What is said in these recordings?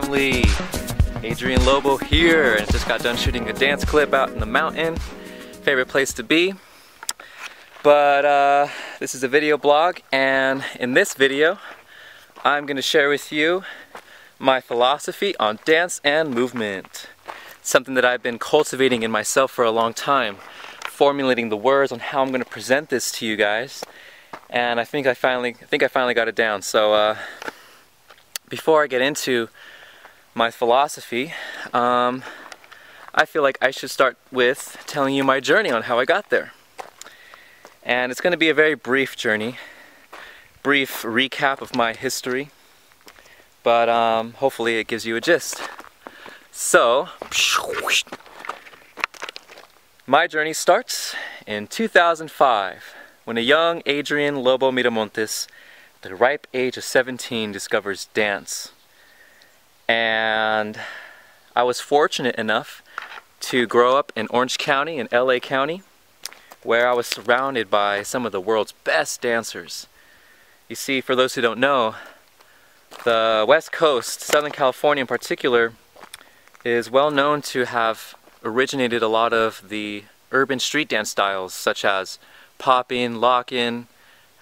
family. Adrian Lobo here, and just got done shooting a dance clip out in the mountain. Favorite place to be. But this is a video blog, and in this video I'm going to share with you my philosophy on dance and movement. Something that I've been cultivating in myself for a long time, formulating the words on how I'm going to present this to you guys, and I think I finally got it down. So before I get into my philosophy, I feel like I should start with telling you my journey on how I got there. And it's going to be a very brief journey, brief recap of my history, but hopefully it gives you a gist. So, my journey starts in 2005, when a young Adrian Lobo Miramontes, at the ripe age of 17, discovers dance. And I was fortunate enough to grow up in Orange County and LA County, where I was surrounded by some of the world's best dancers. You see, for those who don't know, the West Coast, Southern California in particular, is well known to have originated a lot of the urban street dance styles, such as popping, lock-in,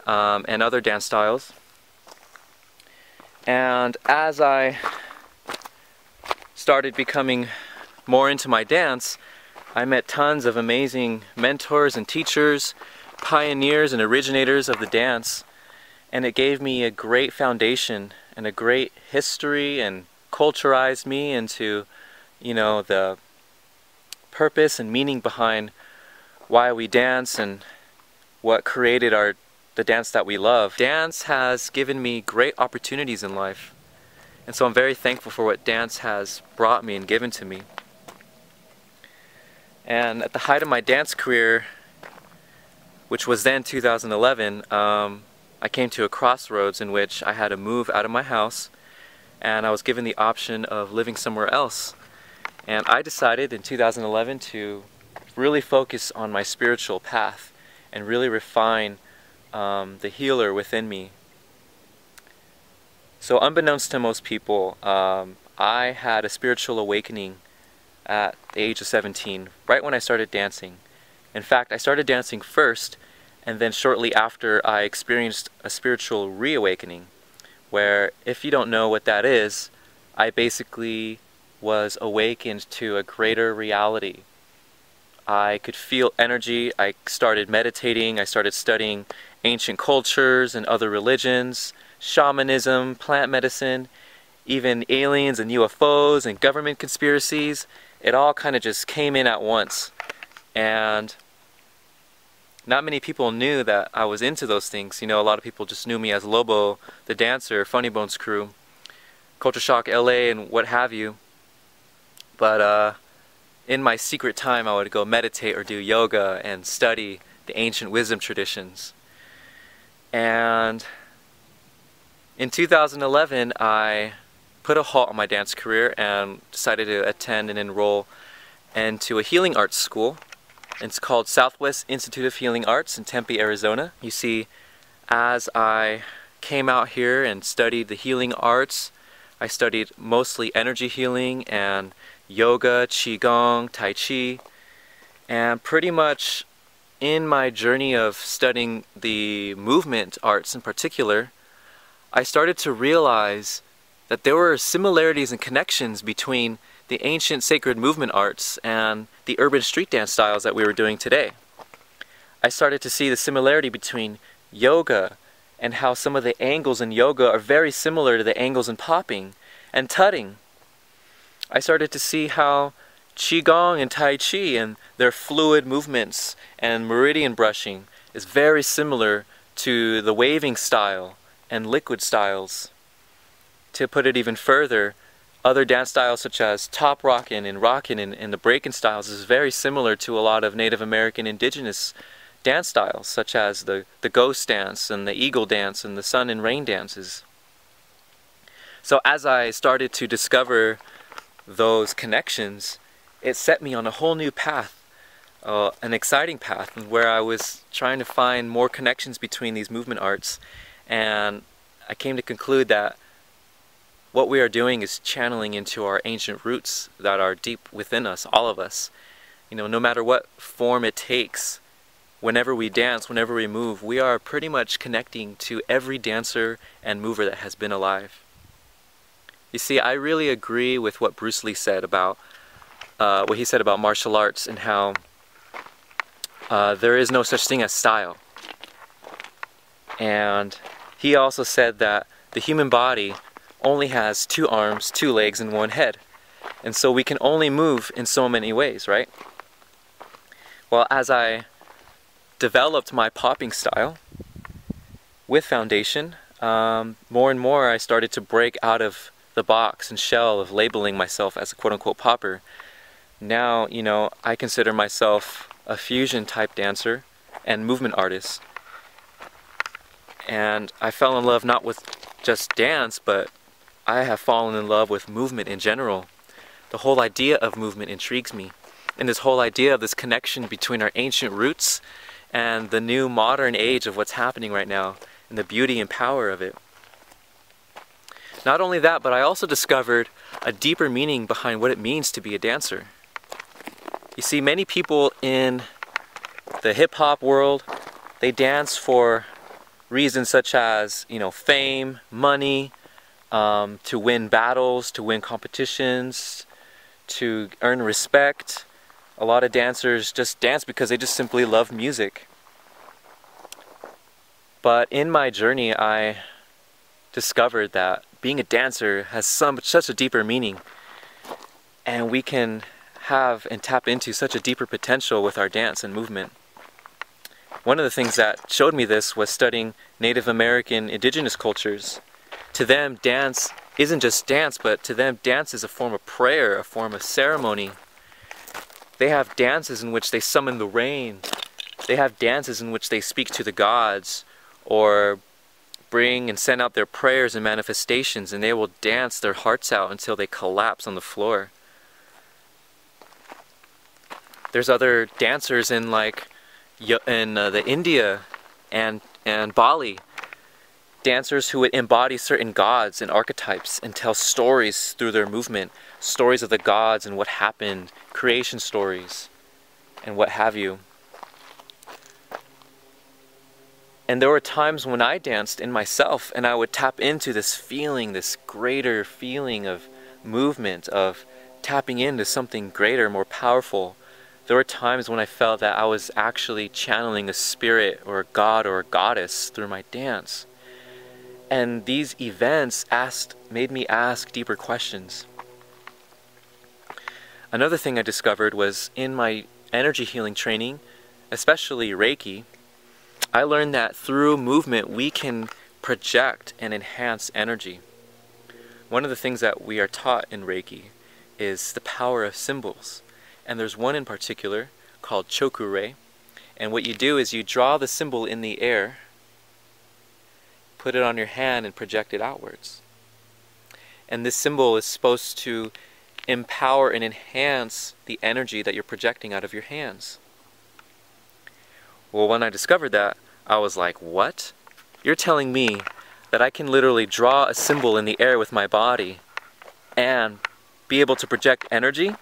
and other dance styles. And as I started becoming more into my dance, I met tons of amazing mentors and teachers, pioneers and originators of the dance, and it gave me a great foundation and a great history and culturized me into, you know, the purpose and meaning behind why we dance and what created the dance that we love. Dance has given me great opportunities in life, and so I'm very thankful for what dance has brought me and given to me. And at the height of my dance career, which was then 2011, I came to a crossroads in which I had to move out of my house, and I was given the option of living somewhere else. And I decided in 2011 to really focus on my spiritual path and really refine the healer within me. So unbeknownst to most people, I had a spiritual awakening at the age of 17, right when I started dancing. In fact, I started dancing first, and then shortly after I experienced a spiritual reawakening, where, if you don't know what that is, I basically was awakened to a greater reality. I could feel energy. I started meditating. I started studying ancient cultures and other religions, shamanism, plant medicine, even aliens and UFOs and government conspiracies. It all kind of just came in at once. And not many people knew that I was into those things. You know, a lot of people just knew me as Lobo, the dancer, Funny Bones Crew, Culture Shock LA, and what have you. But in my secret time, I would go meditate or do yoga and study the ancient wisdom traditions. And in 2011, I put a halt on my dance career and decided to attend and enroll into a healing arts school. It's called Southwest Institute of Healing Arts in Tempe, Arizona. You see, as I came out here and studied the healing arts, I studied mostly energy healing and yoga, qigong, tai chi, and pretty much in my journey of studying the movement arts in particular, I started to realize that there were similarities and connections between the ancient sacred movement arts and the urban street dance styles that we were doing today. I started to see the similarity between yoga and how some of the angles in yoga are very similar to the angles in popping and tutting. I started to see how qigong and tai chi and their fluid movements and meridian brushing is very similar to the waving style and liquid styles. To put it even further, other dance styles such as top rockin' and rockin' and the breakin' styles is very similar to a lot of Native American indigenous dance styles, such as the ghost dance and the eagle dance and the sun and rain dances. So as I started to discover those connections, it set me on a whole new path, an exciting path, where I was trying to find more connections between these movement arts, and I came to conclude that what we are doing is channeling into our ancient roots that are deep within us, all of us. You know, no matter what form it takes, whenever we dance, whenever we move, we are pretty much connecting to every dancer and mover that has been alive. You see, I really agree with what Bruce Lee said about what he said about martial arts and how there is no such thing as style. And he also said that the human body only has 2 arms, 2 legs, and 1 head. And so we can only move in so many ways, right? Well, as I developed my popping style with foundation, more and more I started to break out of the box and shell of labeling myself as a quote-unquote popper. Now, you know, I consider myself a fusion type dancer and movement artist. And I fell in love not with just dance, but I have fallen in love with movement in general. The whole idea of movement intrigues me. And this whole idea of this connection between our ancient roots and the new modern age of what's happening right now, and the beauty and power of it. Not only that, but I also discovered a deeper meaning behind what it means to be a dancer. You see, many people in the hip-hop world, they dance for reasons such as, you know, fame, money, to win battles, to win competitions, to earn respect. A lot of dancers just dance because they just simply love music. But in my journey, I discovered that being a dancer has such a deeper meaning, and we can have and tap into such a deeper potential with our dance and movement. One of the things that showed me this was studying Native American indigenous cultures. To them, dance isn't just dance, but to them, dance is a form of prayer, a form of ceremony. They have dances in which they summon the rain. They have dances in which they speak to the gods, or bring and send out their prayers and manifestations, and they will dance their hearts out until they collapse on the floor. There's other dancers in the India and Bali, dancers who would embody certain gods and archetypes and tell stories through their movement, stories of the gods and what happened, creation stories, and what have you. And there were times when I danced in myself and I would tap into this feeling, this greater feeling of movement, of tapping into something greater, more powerful. There were times when I felt that I was actually channeling a spirit or a god or a goddess through my dance. And these events made me ask deeper questions. Another thing I discovered was in my energy healing training, especially Reiki, I learned that through movement we can project and enhance energy. One of the things that we are taught in Reiki is the power of symbols. And there's one in particular called Choku-rei. And what you do is you draw the symbol in the air, put it on your hand, and project it outwards. And this symbol is supposed to empower and enhance the energy that you're projecting out of your hands. Well, when I discovered that, I was like, what? You're telling me that I can literally draw a symbol in the air with my body and be able to project energy?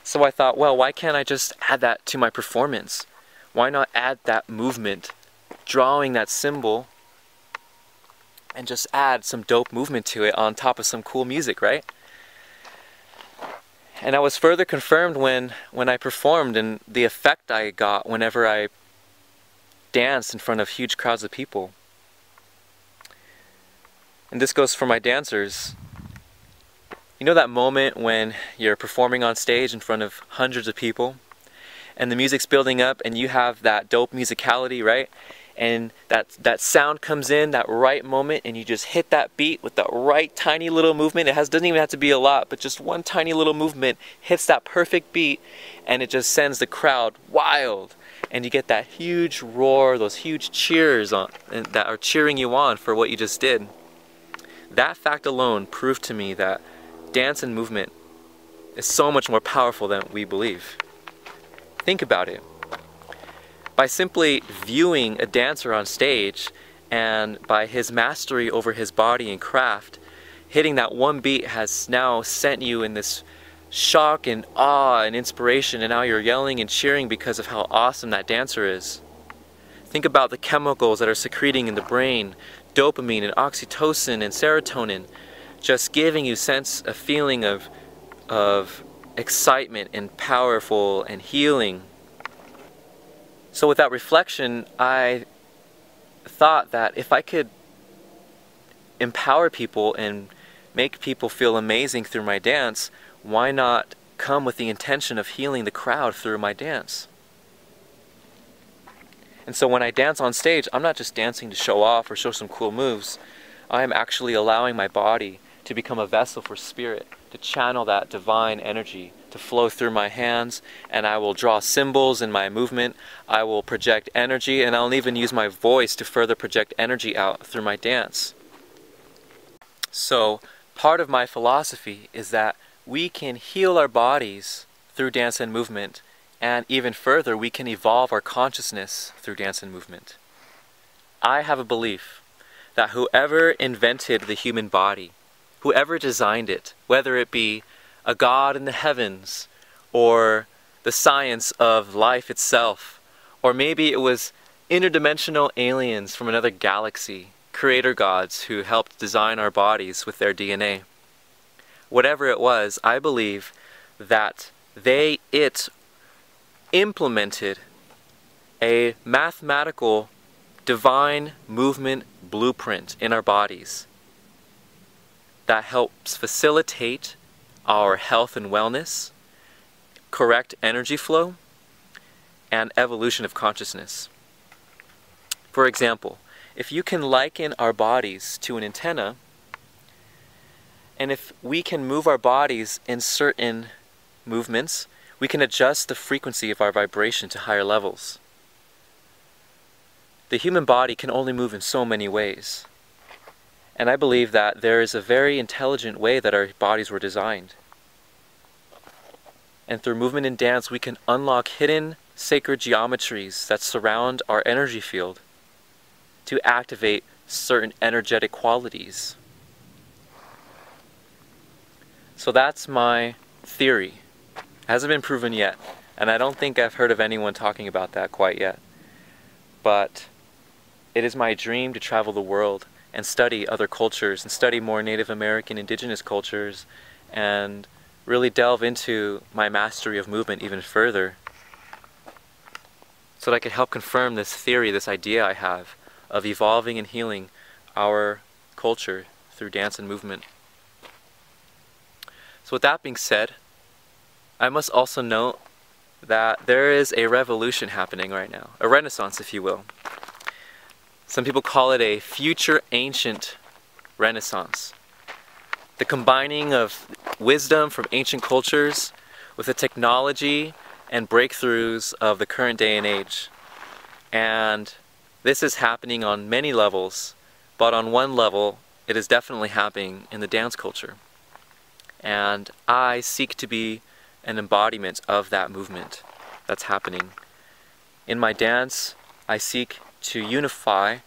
So I thought, well, why can't I just add that to my performance? Why not add that movement, drawing that symbol, and just add some dope movement to it on top of some cool music, right? And I was further confirmed when I performed, and the effect I got whenever I danced in front of huge crowds of people. And this goes for my dancers. You know that moment when you're performing on stage in front of hundreds of people, and the music's building up, and you have that dope musicality, right? And that sound comes in, that right moment, and you just hit that beat with that right tiny little movement. Doesn't even have to be a lot, but just one tiny little movement hits that perfect beat, and it just sends the crowd wild. And you get that huge roar, those huge cheers that are cheering you on for what you just did. That fact alone proved to me that dance and movement is so much more powerful than we believe. Think about it. By simply viewing a dancer on stage And by his mastery over his body and craft, hitting that one beat has now sent you in this shock and awe and inspiration, and now you're yelling and cheering because of how awesome that dancer is. Think about the chemicals that are secreting in the brain, dopamine and oxytocin and serotonin, just giving you a feeling of excitement and powerful and healing. So with that reflection, I thought that if I could empower people and make people feel amazing through my dance, why not come with the intention of healing the crowd through my dance? And so when I dance on stage, I'm not just dancing to show off or show some cool moves. I am actually allowing my body to become a vessel for spirit, to channel that divine energy, to flow through my hands, and I will draw symbols in my movement. I will project energy, and I'll even use my voice to further project energy out through my dance. So part of my philosophy is that we can heal our bodies through dance and movement, and even further, we can evolve our consciousness through dance and movement. I have a belief that whoever invented the human body, whoever designed it, whether it be a god in the heavens, or the science of life itself, or maybe it was interdimensional aliens from another galaxy, creator gods who helped design our bodies with their DNA. Whatever it was, I believe that it implemented a mathematical divine movement blueprint in our bodies that helps facilitate our health and wellness, correct energy flow, and evolution of consciousness. For example, if you can liken our bodies to an antenna, and if we can move our bodies in certain movements, we can adjust the frequency of our vibration to higher levels. The human body can only move in so many ways. And I believe that there is a very intelligent way that our bodies were designed. And through movement and dance, we can unlock hidden sacred geometries that surround our energy field to activate certain energetic qualities. So that's my theory. It hasn't been proven yet, and I don't think I've heard of anyone talking about that quite yet. But it is my dream to travel the world and study other cultures and study more Native American indigenous cultures and really delve into my mastery of movement even further so that I could help confirm this theory, this idea I have of evolving and healing our culture through dance and movement. So with that being said, I must also note that there is a revolution happening right now, a renaissance if you will. Some people call it a future ancient renaissance. The combining of wisdom from ancient cultures with the technology and breakthroughs of the current day and age. And this is happening on many levels, but on one level, it is definitely happening in the dance culture. And I seek to be an embodiment of that movement that's happening. In my dance, I seek to unify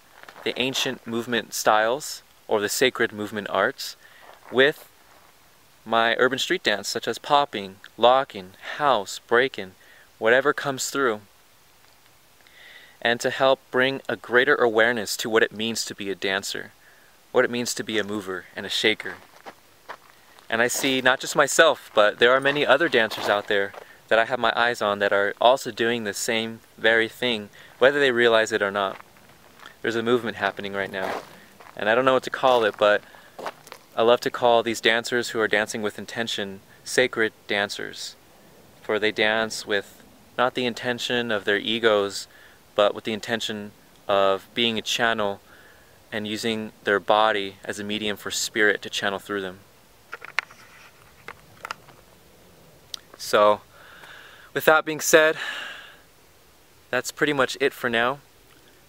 the ancient movement styles or the sacred movement arts with my urban street dance, such as popping, locking, house, breaking, whatever comes through, and to help bring a greater awareness to what it means to be a dancer, what it means to be a mover and a shaker. And I see not just myself, but there are many other dancers out there that I have my eyes on that are also doing the same very thing, whether they realize it or not. There's a movement happening right now, and I don't know what to call it, but I love to call these dancers who are dancing with intention sacred dancers, for they dance with not the intention of their egos, but with the intention of being a channel and using their body as a medium for spirit to channel through them. So, with that being said, that's pretty much it for now.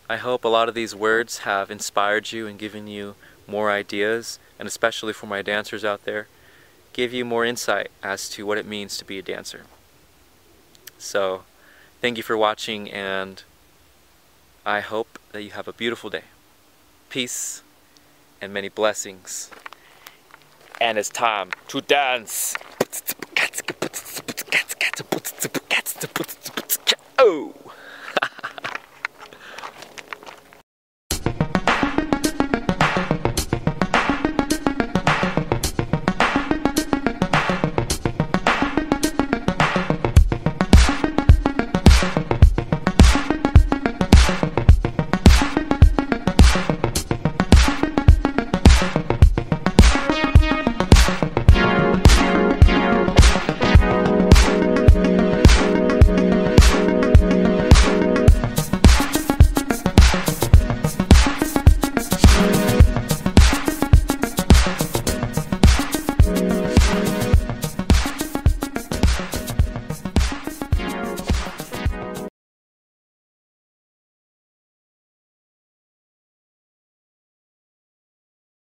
I hope a lot of these words have inspired you and given you more ideas, and especially for my dancers out there, give you more insight as to what it means to be a dancer. So, thank you for watching, and I hope that you have a beautiful day. peace and many blessings. And it's time to dance.